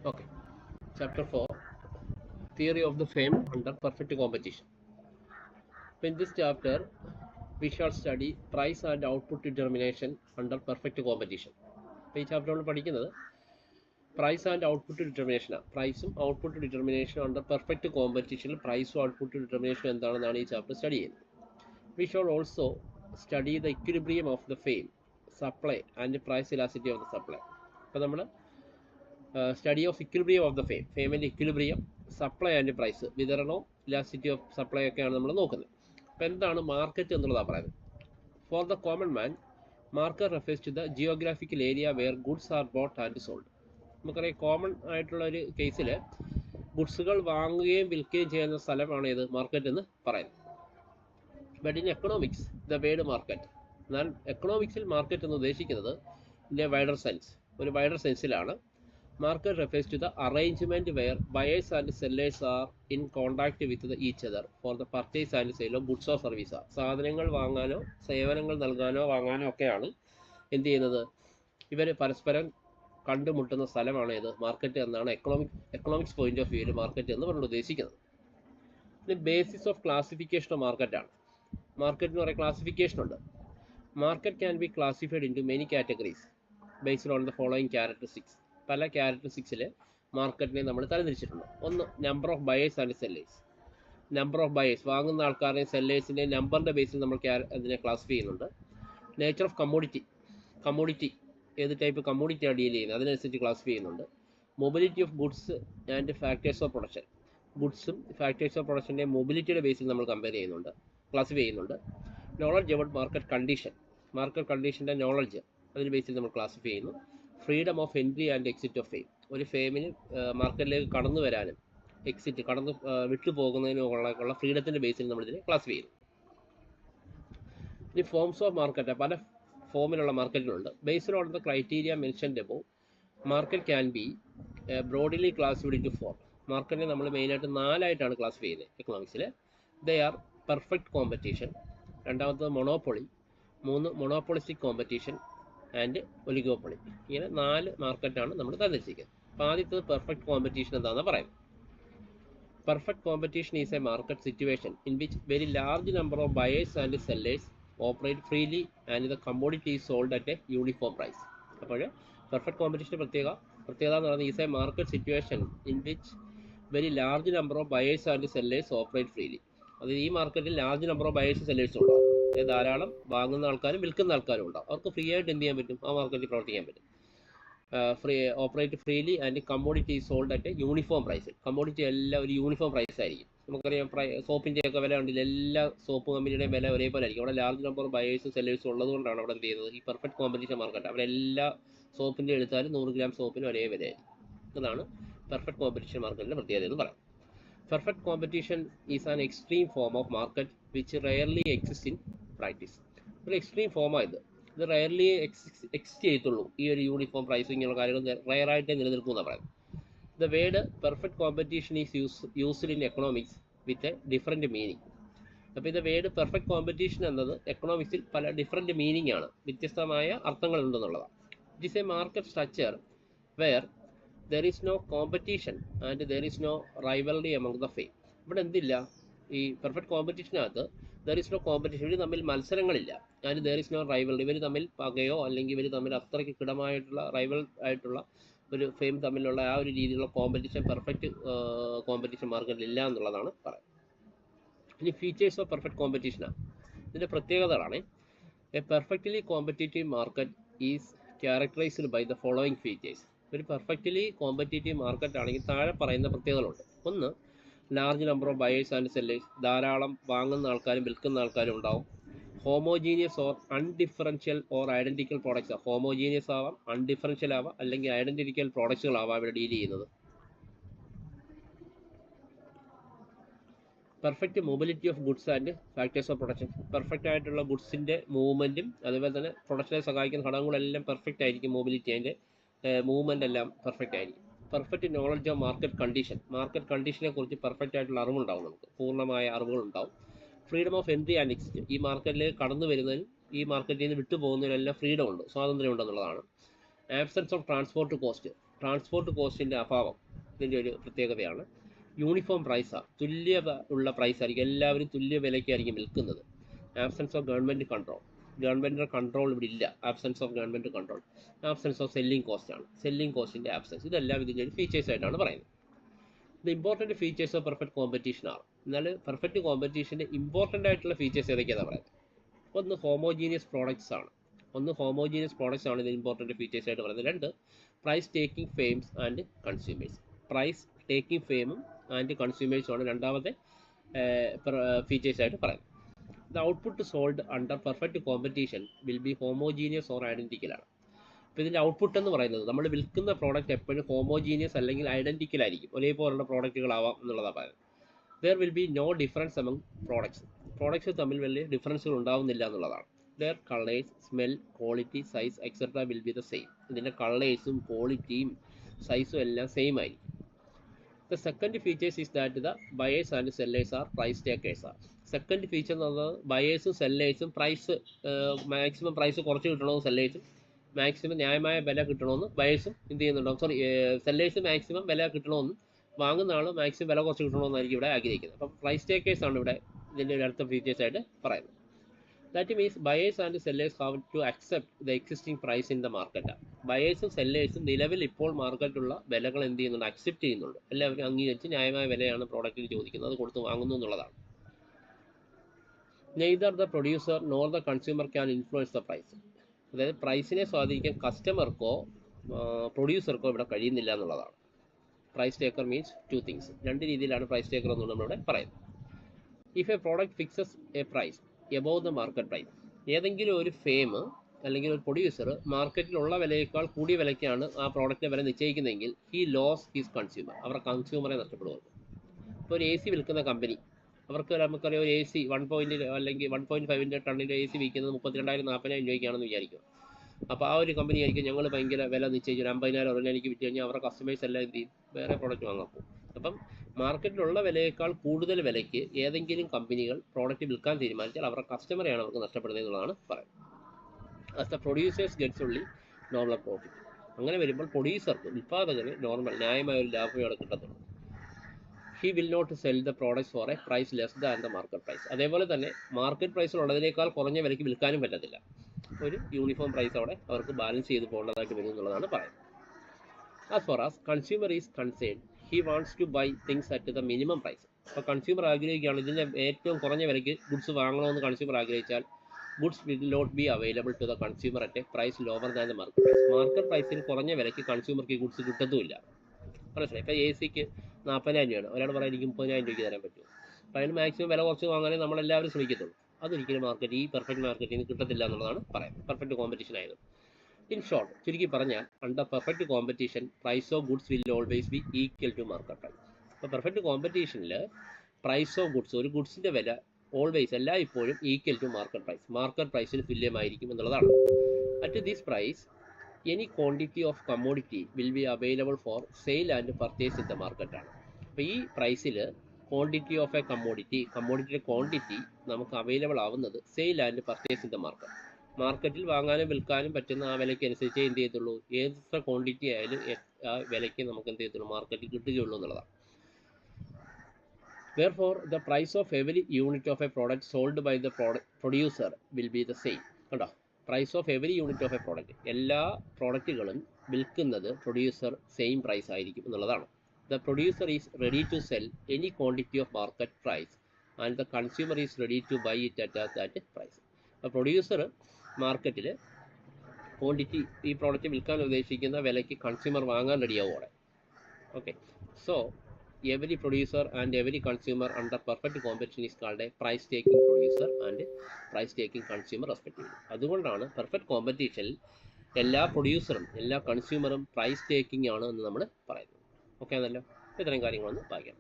Okay. Chapter 4 Theory of the Fame under Perfect Competition. In this chapter, we shall study price and output determination under perfect competition. This chapter നമ്മൾ പഠിക്കുന്നത് price and output ഡിറ്റർമിനേഷനാണ്. പ്രൈസും output ഡിറ്റർമിനേഷനും under perfect കോമ്പറ്റീഷനിൽ പ്രൈസും output determination എന്താണെന്നാണ് ഈ chapter study ചെയ്യുന്നത്. We shall also study the equilibrium of the firm, supply and price elasticity of the supply. അപ്പോൾ നമ്മൾ study of equilibrium of the firm, ഫെയിമിൻ്റെ ഇക്വിലിബ്രിയം, സപ്ലൈ ആൻഡ് പ്രൈസ്, വിതരണവും elasticity of supply ഒക്കെയാണ് നമ്മൾ നോക്കുന്നത്. അപ്പോൾ എന്താണ് മാർക്കറ്റ് എന്നുള്ളതാണ് പറയുന്നത്. For the common man, market refers to the geographical area where goods are bought and sold. നമുക്കറിയാം, കോമൺ ആയിട്ടുള്ള ഒരു കേസിൽ ഗുഡ്സുകൾ വാങ്ങുകയും വിൽക്കുകയും ചെയ്യുന്ന സ്ഥലമാണ് ഇത് മാർക്കറ്റ് എന്ന് പറയുന്നത്. But in economics the word market, എന്നാൽ എക്കണോമിക്സിൽ മാർക്കറ്റ് എന്ന് ഉദ്ദേശിക്കുന്നത് ഇൻ എ വൈഡർ സെൻസ്, ഒരു വൈഡർ സെൻസിലാണ്. Market refers to the arrangement where buyers and sellers are in contact with each other for the purchase and sale of goods or service. സാധനങ്ങൾ വാങ്ങാനോ സേവനങ്ങൾ നൽകാനോ വാങ്ങാനോ ഒക്കെയാണ് എന്ത് ചെയ്യുന്നത്, ഇവർ പരസ്പരം കണ്ടുമുട്ടുന്ന സ്ഥലമാണ് ഇത് മാർക്കറ്റ് എന്നാണ് എക്കണോമിക്സ് പോയിന്റ് ഓഫ് വ്യൂവിൽ മാർക്കറ്റ് എന്ന് പറഞ്ഞുകൊണ്ട് ഉദ്ദേശിക്കുന്നത്. ഇത് ബേസിസ് ഓഫ് ക്ലാസിഫിക്കേഷൻ ഓഫ് മാർക്കറ്റാണ്. മാർക്കറ്റിന് കുറേ ക്ലാസിഫിക്കേഷൻ ഉണ്ട്. Market can be classified into many categories based on the following characteristics. പല ക്യാരക്ടറിസ്റ്റിക്സിൽ മാർക്കറ്റിനെ നമ്മൾ തരംതിരിച്ചിട്ടുണ്ട്. ഒന്ന്, number of buyers and sellers. Number of buyers, വാങ്ങുന്ന ആൾക്കാരുടെയും സെല്ലേഴ്സിൻ്റെയും നമ്പറിൻ്റെ ബേസിൽ നമ്മൾ അതിനെ ക്ലാസിഫൈ ചെയ്യുന്നുണ്ട്. നേച്ചർ ഓഫ് കമ്മോഡിറ്റി ഏത് ടൈപ്പ് കമ്മോഡിറ്റിയാണ് ഡീൽ ചെയ്യുന്നത് അതിനനുസരിച്ച് ക്ലാസിഫൈ ചെയ്യുന്നുണ്ട്. Mobility of goods and factors of production, ഗുഡ്സും ഫാക്ടേഴ്സ് ഓഫ് പ്രൊഡക്ഷൻ്റെ മൊബിലിറ്റിയുടെ ബേസിൽ നമ്മൾ ക്ലാസിഫൈ ചെയ്യുന്നുണ്ട്. നോളജ് അബൌട്ട് മാർക്കറ്റ് കണ്ടീഷൻ്റെ നോളജ്, അതിൻ്റെ ബേസിൽ നമ്മൾ ക്ലാസിഫൈ ചെയ്യുന്നു. Freedom of entry and exit of fame, ഒരു ഫെയിമിന് മാർക്കറ്റിലേക്ക് കടന്നു വരാനും വിട്ടു പോകുന്നതിനും ഉള്ള ഫ്രീഡത്തിൻ്റെ ബേസിൽ നമ്മളിതിനെ ക്ലാസിഫൈ ചെയ്യുന്നു. ഇനി ഫോംസ് ഓഫ് മാർക്കറ്റ്, പല ഫോമിലുള്ള മാർക്കറ്റുകളുണ്ട്. Based on the criteria mentioned above, market can be broadly classified into 4. മാർക്കറ്റിനെ നമ്മൾ മെയിനായിട്ട് 4ആയിട്ടാണ് ക്ലാസിഫൈ ചെയ്യുന്നത് എക്കണോമിക്സിൽ. ദേ ആർ പെർഫെക്റ്റ് കോമ്പറ്റീഷൻ, രണ്ടാമത്തത് monopoly, 3 monopolistic competition and oligopoly. ഇങ്ങനെ 4 മാർക്കറ്റാണ് നമ്മൾ തന്നിരിക്കുന്നത്. അപ്പോൾ ആദ്യത്തത് പെർഫെക്റ്റ് കോമ്പറ്റീഷൻ എന്താണെന്ന് പറയുന്നത്. Perfect competition is a market situation in which very large number of buyers and sellers operate freely and the commodity is sold at a uniform price. അപ്പോൾ perfect കോമ്പറ്റീഷൻ്റെ പ്രത്യേകത എന്ന് പറയുന്നത് is a market situation in which very large number of buyers and sellers operate freely. അത് ഈ മാർക്കറ്റിൽ large number of buyers സെല്ലേഴ്സും ഉണ്ടാവും. ധാരാളം വാങ്ങുന്ന ആൾക്കാരും വിൽക്കുന്ന ആൾക്കാരും ഉണ്ടാവും. അവർക്ക് ഫ്രീ ആയിട്ട് എന്ത് ചെയ്യാൻ പറ്റും, ആ മാർക്കറ്റിൽ പ്രവർത്തിക്കാൻ പറ്റും. Operate freely and commodity sold at a uniform പ്രൈസിൽ. കമ്മോഡിറ്റി എല്ലാം ഒരു യൂണിഫോം പ്രൈസ് ആയിരിക്കും. നമുക്കറിയാം, സോപ്പിൻ്റെയൊക്കെ വില ഉണ്ടെങ്കിൽ എല്ലാ സോപ്പ് കമ്പനിയുടെയും വില ഒരേപോലെ ആയിരിക്കും. അവിടെ ലാർജ് നമ്പർ ബയേഴ്സും സെല്ലേഴ്സും ഉള്ളതുകൊണ്ടാണ് അവിടെ എന്ത് ചെയ്യുന്നത്, ഈ പെർഫെക്റ്റ് കോമ്പറ്റീഷൻ മാർക്കറ്റ്. അവരെല്ലാ സോപ്പിൻ്റെ എടുത്താലും 100 ഗ്രാം സോപ്പിന് ഒരേ വിലയായിരിക്കും. അതാണ് പെർഫെക്റ്റ് കോമ്പറ്റീഷൻ മാർക്കറ്റിൻ്റെ പ്രത്യേകത എന്ന് പറയാം. Perfect competition is an extreme form of market which rarely exist in practice. ഒരു എക്സ്ട്രീം ഫോമാണ് ഇത് റെയർലി എക്സിസ്റ്റ് ചെയ്യത്തുള്ളൂ. ഈ ഒരു യൂണിഫോം പ്രൈസിങ്ങുള്ള കാര്യങ്ങൾ റെയറായിട്ടേ നിലനിൽക്കുമെന്നാണ് പറയുന്നത്. The word perfect competition is used in economics with a different meaning. അപ്പോൾ ഇത് വേർഡ് പെർഫെക്റ്റ് കോമ്പറ്റീഷൻ എന്നത് എക്കണോമിക്സിൽ പല ഡിഫറെൻറ്റ് മീനിങ് ആണ്, വ്യത്യസ്തമായ അർത്ഥങ്ങളുണ്ടെന്നുള്ളതാണ്. It is a market structure where there is no competition and there is no rivalry among the firm. ഇവിടെ എന്തില്ല, ഈ പെർഫെക്റ്റ് കോമ്പറ്റീഷനകത്ത് ദർ ഈസ് നോ കോമ്പറ്റീഷൻ, ഇവർ തമ്മിൽ മത്സരങ്ങളില്ല. And there is no rival, ഇവർ തമ്മിൽ പകയോ അല്ലെങ്കിൽ ഇവർ തമ്മിൽ അത്രയ്ക്ക് കിടമായിട്ടുള്ള റൈവൽ ആയിട്ടുള്ള ഒരു ഫെയിം തമ്മിലുള്ള ആ ഒരു രീതിയിലുള്ള കോമ്പറ്റീഷൻ പെർഫെക്റ്റ് കോമ്പറ്റീഷൻ മാർക്കറ്റിൽ ഇല്ല എന്നുള്ളതാണ് പറയുന്നത്. ഇനി ഫീച്ചേഴ്സ് ഓഫ് പെർഫെക്റ്റ് കോമ്പറ്റീഷനാണ്, ഇതിൻ്റെ പ്രത്യേകതകളാണ്. A perfectly competitive market is characterised by the following features. ഒരു പെർഫെക്റ്റ്ലി കോമ്പറ്റേറ്റീവ് മാർക്കറ്റ് ആണെങ്കിൽ താഴെ പറയുന്ന പ്രത്യേകതകളുണ്ട്. ഒന്ന്, large number of buyers and sellers, ധാരാളം വാങ്ങുന്ന ആൾക്കാരും വിൽക്കുന്ന ആൾക്കാരും ഉണ്ടാവും. Homogeneous or undifferential or identical products, homogeneous ആവാം, അൺഡിഫറൻഷ്യൽ ആവാം, അല്ലെങ്കിൽ ഐഡൻറ്റിക്കൽ പ്രോഡക്ട്സുകളാവാം ഇവിടെ ഡീൽ ചെയ്യുന്നത്. Perfect mobility of goods and factors of production, perfect ആയിട്ടുള്ള ഗുഡ്സിൻ്റെ മൂവ്മെൻറ്റും അതുപോലെ തന്നെ പ്രൊഡക്ഷനെ സഹായിക്കുന്ന ഘടകങ്ങളെല്ലാം പെർഫെക്റ്റ് ആയിരിക്കും. മൊബിലിറ്റി, അതിൻ്റെ മൂവ്മെൻ്റ് എല്ലാം പെർഫെക്റ്റ് ആയിരിക്കും. പെർഫെക്റ്റ് നോളജ് ഓഫ് മാർക്കറ്റ് കണ്ടീഷനെ കുറിച്ച് പെർഫെക്റ്റ് ആയിട്ടുള്ള അറിവുണ്ടാവും, നമുക്ക് പൂർണ്ണമായ അറിവുകളുണ്ടാവും. Freedom of entry and exit, ഈ മാർക്കറ്റിലേക്ക് കടന്നു വരുന്നതിനും ഈ മാർക്കറ്റിൽ നിന്ന് വിട്ടു പോകുന്നതിനെല്ലാം ഫ്രീഡം ഉണ്ട്, സ്വാതന്ത്ര്യം ഉണ്ടെന്നുള്ളതാണ്. ആബ്സെൻസ് ഓഫ് ട്രാൻസ്പോർട്ട് കോസ്റ്റിൻ്റെ അഭാവം ഇതിൻ്റെ ഒരു പ്രത്യേകതയാണ്. യൂണിഫോം പ്രൈസാണ്, തുല്യത ഉള്ള പ്രൈസ് ആയിരിക്കും, എല്ലാവരും തുല്യ വിലയ്ക്കായിരിക്കും വിൽക്കുന്നത്. ആബ്സെൻസ് ഓഫ് ഗവൺമെൻറ്റിൻ്റെ കൺട്രോൾ ഇവിടെ ഇല്ല. Absence of government control. Absence of selling കോസ്റ്റിൻ്റെ ആബ്സെൻസ്. ഇതെല്ലാം ഇതിൻ്റെ ഒരു ഫീച്ചേഴ്സ് ആയിട്ടാണ് പറയുന്നത്. The important features of perfect competition ആണ്. എന്നാൽ പെർഫെക്റ്റ് കോമ്പറ്റീഷൻ്റെ ഇമ്പോർട്ടൻ്റ് ആയിട്ടുള്ള ഫീച്ചേഴ്സ് ഏതൊക്കെയാണ് പറയുന്നത്? ഒന്ന് ഹോമോജീനിയസ് പ്രോഡക്ട്സ് ആണ് ഇതിന് ഇമ്പോർട്ടൻറ്റ് ഫീച്ചേഴ്സ് ആയിട്ട് പറയുന്നത്. രണ്ട്, price taking firms and consumers. Price taking ഫെയിമും ആൻഡ് കൺസ്യൂമേഴ്സും ആണ് രണ്ടാമത്തെ ഫീച്ചേഴ്സ് ആയിട്ട് പറയുന്നത്. The output sold under perfect competition will be homogeneous or identical ആണ്. അപ്പോൾ ഇതിൻ്റെ ഔട്ട്പുട്ട് എന്ന് പറയുന്നത് നമ്മൾ വിൽക്കുന്ന പ്രോഡക്റ്റ് എപ്പോഴും ഹോമോജീനിയസ് അല്ലെങ്കിൽ ഐഡൻറ്റിക്കൽ ആയിരിക്കും, ഒരേപോലുള്ള പ്രോഡക്റ്റുകളാവാം എന്നുള്ളതാണ് പറയുന്നത്. There will be no difference among products തമ്മിൽ വലിയ ഡിഫറൻസുകൾ ഉണ്ടാവുന്നില്ല എന്നുള്ളതാണ്. Their colours, smell, quality, size etcetera will be the same. ഇതിൻ്റെ കളേഴ്സും ക്വാളിറ്റിയും സൈസും എല്ലാം സെയിം ആയിരിക്കും. The second features is that the buyers and sellers are price takers ആണ്. സെക്കൻഡ് ഫീച്ചർ എന്ന് പറഞ്ഞാൽ ബയേഴ്സും സെല്ലേഴ്സും മാക്സിമം പ്രൈസ് കുറച്ച് കിട്ടണമെന്ന് സെല്ലേഴ്സും, മാക്സിമം ന്യായമായ വില കിട്ടണമെന്ന് ബയേഴ്സും എന്ത് ചെയ്യുന്നുണ്ടാവും. സെല്ലേഴ്സ് മാക്സിമം വില കിട്ടണമെന്നും വാങ്ങുന്ന ആൾ മാക്സിമം വില കുറച്ച് കിട്ടണമെന്നായിരിക്കും ഇവിടെ ആഗ്രഹിക്കുന്നത്. അപ്പം പ്രൈസ് ടേക്കേഴ്സ് ആണ് ഇവിടെ ഇതിൻ്റെ ഒരു അടുത്ത ഫീച്ചേഴ്സ് ആയിട്ട് പറയുന്നത്. That means buyers and sellers have to accept the existing price in the market. ബയേഴ്സും സെല്ലേഴ്സും നിലവിൽ ഇപ്പോൾ മാർക്കറ്റിലുള്ള വിലകൾ എന്ത് ചെയ്യുന്നുണ്ട്, അക്സെപ്റ്റ് ചെയ്യുന്നുണ്ട്. എല്ലാവരും അംഗീകരിച്ച് ന്യായമായ വിലയാണ് പ്രോഡക്റ്റിന് ചോദിക്കുന്നത്, അത് കൊടുത്ത് വാങ്ങുന്നു എന്നുള്ളതാണ്. Neither the producer nor the consumer can influence the price. അതായത് പ്രൈസിനെ സ്വാധീനിക്കാൻ കസ്റ്റമർക്കോ പ്രൊഡ്യൂസർക്കോ ഇവിടെ കഴിയുന്നില്ല എന്നുള്ളതാണ്. Price taker means two things. രണ്ട് രീതിയിലാണ് പ്രൈസ് ടേക്കർ എന്ന് നമ്മളിവിടെ പറയുന്നത്. If a product fixes a price above the market price, ഏതെങ്കിലും ഒരു ഫേം അല്ലെങ്കിൽ ഒരു പ്രൊഡ്യൂസർ മാർക്കറ്റിലുള്ള വിലയേക്കാൾ കൂടിയ വിലയ്ക്കാണ് ആ പ്രോഡക്റ്റിൻ്റെ വില നിശ്ചയിക്കുന്നതെങ്കിൽ ഹി ലോസ് ഹിസ് കൺസ്യൂമർ, അവരുടെ കൺസ്യൂമറെ നഷ്ടപ്പെടുക. ഇപ്പോൾ ഒരു AC വിൽക്കുന്ന കമ്പനി, നമുക്കറിയാം ഒരു AC 1 അല്ലെങ്കിൽ 1.5 ടണ്ണിൻ്റെ AC വിൽക്കുന്നത് 32,000-40,000 രൂപയ്ക്കാണെന്ന് വിചാരിക്കുക. അപ്പോൾ ആ ഒരു കമ്പനി ആയിരിക്കും ഞങ്ങൾ ഭയങ്കര വില നിശ്ചയിച്ചു 50,000 എനിക്ക് വിറ്റ് കഴിഞ്ഞാൽ അവരുടെ കസ്റ്റമേഴ്സ് എല്ലാം എന്ത് ചെയ്യും, വേറെ പ്രോഡക്റ്റ് വാങ്ങാൻ പോകും. അപ്പം മാർക്കറ്റിലുള്ള വിലയേക്കാൾ കൂടുതൽ വിലയ്ക്ക് ഏതെങ്കിലും കമ്പനികൾ പ്രോഡക്റ്റ് വിൽക്കാൻ തീരുമാനിച്ചാൽ അവരുടെ കസ്റ്റമറെയാണ് അവർക്ക് നഷ്ടപ്പെടുന്നത് എന്നുള്ളതാണ് പറയുന്നത്. As the producers gets only normal profit. അങ്ങനെ വരുമ്പോൾ പ്രൊഡ്യൂസർക്ക്, ഉൽപ്പാദകന് ന്യായമായ ഒരു ലാഭമേ അവിടെ കിട്ടത്തുള്ളൂ. He will not sell the products for a price less than the market price. അതേപോലെ തന്നെ മാർക്കറ്റ് പ്രൈസിലുള്ളതിനേക്കാൾ കുറഞ്ഞ വിലയ്ക്ക് വിൽക്കാനും പറ്റത്തില്ല. ഒരു യൂണിഫോം പ്രൈസ് അവിടെ അവർക്ക് ബാലൻസ് ചെയ്ത് പോകേണ്ടതായിട്ട് വരും എന്നുള്ളതാണ് പറയുന്നത്. As far as consumer is concern, he wants to buy things at the minimum price. അപ്പോൾ കൺസ്യൂമർ ആഗ്രഹിക്കുകയാണ് ഇതിൻ്റെ ഏറ്റവും കുറഞ്ഞ വിലയ്ക്ക് ഗുഡ്സ് വാങ്ങണമെന്ന് കൺസ്യൂമർ ആഗ്രഹിച്ചാൽ goods will not be available to the consumer at a price lower than the market price. Market പ്രൈസിൽ കുറഞ്ഞ വിലയ്ക്ക് കൺസ്യൂമർക്ക് ഈ ഗുഡ്സ് കിട്ടത്തുമില്ല. മനസ്സിലായി? ഇപ്പോൾ ACക്ക് 40,000 രൂപയാണ്, ഒരാൾ പറയാൻ എനിക്ക് 30,000 രൂപയ്ക്ക് തരാൻ പറ്റുമോ? അപ്പോൾ അതിന് മാക്സിമം വില കുറച്ച് വാങ്ങാനേ നമ്മളെല്ലാവരും ശ്രമിക്കത്തുള്ളൂ. അതൊരിക്കലും പെർഫെക്റ്റ് മാർക്കറ്റിൽ നിന്ന് കിട്ടത്തില്ല എന്നുള്ളതാണ് പറയുന്നത്. പെർഫെക്റ്റ് കോമ്പറ്റീഷൻ ആയത്. ഇൻ ഷോർട്ട്, ചുരുക്കി പറഞ്ഞാൽ under perfect competition price of goods will always be equal to market price. അപ്പോൾ പെർഫെക്റ്റ് കോമ്പറ്റീഷനിൽ പ്രൈസ് ഓഫ് ഗുഡ്സ്, ഒരു ഗുഡ്സിൻ്റെ വില ഓൾവേസ് ഇപ്പോഴും ഈക്വൽ ടു മാർക്കറ്റ് പ്രൈസിന് തുല്യമായിരിക്കും എന്നുള്ളതാണ്. At this price any quantity of commodity will be available for sale and purchase in the market ആണ്. അപ്പോൾ ഈ പ്രൈസിൽ ക്വാണ്ടിറ്റി ഓഫ് എ കമ്മോഡിറ്റിയുടെ ക്വാണ്ടിറ്റി നമുക്ക് അവൈലബിൾ ആവുന്നത് sale and purchase in the മാർക്കറ്റിൽ വാങ്ങാനും വിൽക്കാനും പറ്റുന്ന ആ വിലയ്ക്ക് അനുസരിച്ച് എന്ത് ചെയ്യത്തുള്ളൂ, ഏതൊക്കെ ക്വാണ്ടിറ്റി ആയാലും ആ വിലയ്ക്ക് നമുക്ക് എന്ത് ചെയ്യത്തുള്ളൂ, മാർക്കറ്റിൽ കിട്ടുകയുള്ളൂ എന്നുള്ളതാണ്. Therefore, the price of every unit of a product sold by the producer will be the same. കണ്ടോ, price of every unit of a product, എല്ലാ പ്രോഡക്റ്റുകളും വിൽക്കുന്നത് പ്രൊഡ്യൂസർ സെയിം പ്രൈസ് ആയിരിക്കും എന്നുള്ളതാണ്. The producer is ready to sell any quantity of market price and the consumer is ready to buy it at that price. അപ്പോൾ producer മാർക്കറ്റിൽ quantity, ഈ product വിൽക്കാൻ ഉദ്ദേശിക്കുന്ന വിലയ്ക്ക് കൺസ്യൂമർ വാങ്ങാൻ റെഡിയാവുകയാണ്. Okay, so every producer and every consumer under perfect competition is called a price taking producer and price taking consumer respectively. അതുകൊണ്ടാണ് perfect കോമ്പറ്റീഷനിൽ എല്ലാ പ്രൊഡ്യൂസറും എല്ലാ കൺസ്യൂമറും പ്രൈസ് ടേക്കിംഗ് ആണ് എന്ന് നമ്മൾ പറയുന്നത്. ഓക്കെ ആണല്ലോ? ഇത്രയും കാര്യങ്ങളൊന്ന് വായിക്കാം.